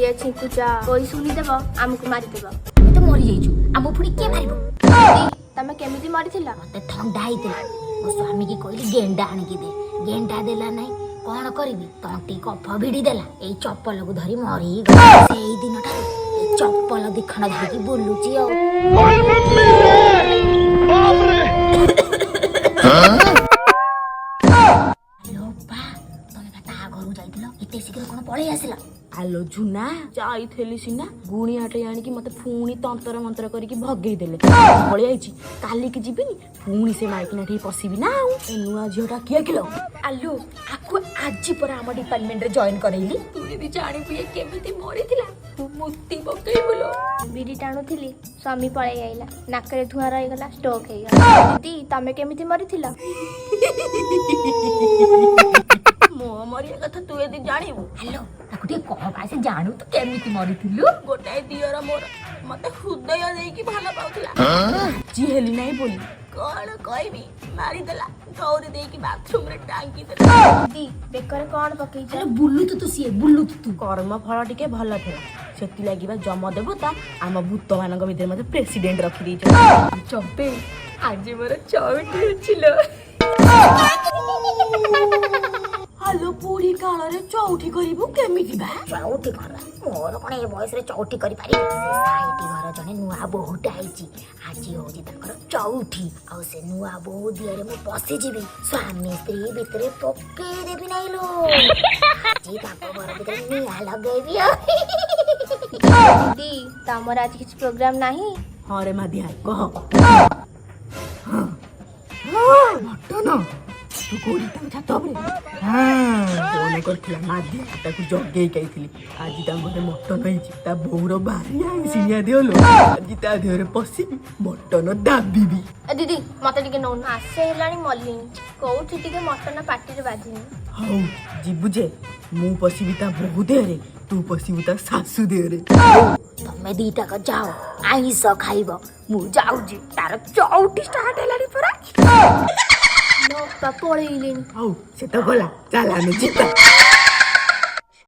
କିଏ ଛିଙ୍କୁଚ କୋଇ ଶୁଣିଦେବ ଆମକୁ ମାରିଦେବ। ଆମେ ତ ମରି ଯାଇଛୁ, ଆମ ପୁଣି କିଏ ମାରିବ? ତମେ କେମିତି ମରିଥିଲ? ମତେ ଥଣ୍ଡା ହେଇଥିଲା, ମୋ ସ୍ୱାମୀ କି କହିଲି ଗେଣ୍ଡା ଆଣିକି ଦେ, ଗେଣ୍ଡା ଦେଲା ନାହିଁ। କଣ କରିବି, ତଣ୍ଟି କଫ ଭିଡ଼ି ଦେଲା, ଏଇ ଚପଲକୁ ଧରି ମରିଗଲା। ସେଇ ଦିନଠାରୁ ଏଇ ଚପଲ ଦିଖଣ୍ଡ ଧରିକି ବୁଲୁଛି ଆଉ। ଏତେ ଶୀଘ୍ର କଣ ପଳେଇ ଆସିଲା? ଆଲୋ ଝୁନା, ଯାଇଥିଲି ସିନା ଗୁଣିଆଟେ ଆଣିକି ମତେ ପୁଣି ତନ୍ତର ମନ୍ତ୍ର କରିକି ଭଗେଇ ଦେଲେ। ପଳେଇ ଆଇଛି, କାଲିକି ଯିବିନି, ପୁଣି ସେ ମାଇକିନା ଠିକ ପଶିବି ନା। ଆଉ ଏ ନୂଆ ଝିଅଟା କିଏ କିଲୋ? ଆଲୋ ଆକୁ ଆଜି ପରା ଆମ ଡିପାର୍ଟମେଣ୍ଟରେ ଜଏନ୍ କରେଇଲି। ତୁ ଯଦି ଜାଣିବୁ ଏ କେମିତି ମରିଥିଲା ତୁ ମୁକ୍ତି ପକେଇବୁଲ। ବିଡି ଟାଣୁଥିଲି, ସ୍ୱାମୀ ପଳେଇ ଆଇଲା, ନାକରେ ଧୂଆଁ ରହିଗଲା, ଷ୍ଟୋକ୍ ହେଇଗଲା। ଦିଦି ତମେ କେମିତି ମରିଥିଲ? ମୋ ମରିବା କଥା ତୁ ଯଦି ଜାଣିବୁ। ହାଲୋ ତାକୁ ଟିକେ କହ ସେ ଜାଣୁ ତୁ କେମିତି ମରିଥିଲୁ। ଗୋଟାଏ ଦିଅର ମୋର ମତେ ହୃଦୟ ଦେଇକି ଭଲ ପାଉଥିଲା, ଆଜି ହେଲି ନାହିଁ ବୋଲି କଣ କହିବି, ମାରିଦେଲା, ଦୌଡ଼ି ଦେଇକି ବାଥରୁମରେ ଟାଙ୍ଗି ଦେଲା। ଦିଦି ବେକରେ କଣ ପକେଇଛ? ବୁଲୁତୁ ତୁ ସିଏ ବୁଲୁତୁ ତୁ। କର୍ମ ଫଳ ଟିକେ ଭଲ ଥିଲା, ସେଥିଲାଗି ବା ଯମ ଦେବତା ଆମ ଭୂତ ମାନଙ୍କ ଭିତରେ ମତେ ପ୍ରେସିଡେଣ୍ଟ ରଖିଦେଇଛ। ଚମ୍ପେ ଆଜି ମୋର ଚଉଠି ଉଠିଲ। ହାଲୋ ବୁଢୀ କାଳରେ ଚଉଠି କରିବୁ କେମିତି ବା? ଚଉଠି କର, ମୋର କଣ ଏ ବୟସରେ ଚଉଠି କରିପାରିବି? ସେ ସାଇଟି ଘର ଜଣେ ନୂଆ ବୋହୂଟା ହେଇଛି, ଆଜି ହଉଛି ତାଙ୍କର ଚଉଠି। ଆଉ ସେ ନୂଆ ବୋହୂ ଦିହରେ ମୁଁ ପଶିଯିବି, ସ୍ୱାମୀ ସ୍ତ୍ରୀ ଭିତରେ ପକେଇ ଦେବି ନାହିଁ ଲୋ। ଆଜି ତାଙ୍କ ଘର ଭିତରେ ନିଆଁ ଲଗେଇବି ଆଉ। ଦିଦି ତମର ଆଜି କିଛି ପ୍ରୋଗ୍ରାମ ନାହିଁ? ହଁ ରେ ମାଧିଆ କହ। ମଟନ ତୁ କୋଉଠି ତାଙ୍କ ଛାତ ଉପରେ? ଫୋନ କରିଥିଲା ମାଧିଆ, ତାକୁ ଜଗେଇ ଖାଇଥିଲି। ଆଜି ତାଙ୍କ ଘରେ ମଟନ ହେଇଛି, ତା ବୋଉର ଭାରି ଆଇଁଷିଣିଆ ଦେହ ଲୋ। ଆଜି ତା ଦେହରେ ପଶିବି, ମଟନ ଦାବିବି। ଦିଦି ମତେ ଟିକେ ନଉନ, ଆସେ ହେଲାଣି ମଲିନି, କୋଉଠି ଟିକେ ମଟନ ପାଟିରେ ବାଜିନି। ହଉ ଯିବୁ ଯେ, ମୁଁ ପଶିବି ତା ବୋହୂ ଦେହରେ, ତୁ ପଶିବୁ ତା ଶାଶୁ ଦେହରେ। ତମେ ଦିଟାକ ଯାଅ ଆଇଁଷ ଖାଇବ, ମୁଁ ଯାଉଛି, ତାର ଚଉଠି ଷ୍ଟାର୍ଟ ହେଲାଣି ପରା। ପଳେଇଲେଣି। ହଉ ସେ ତ ଗଲା, ଚାଲ ଆମେ ଯିବା।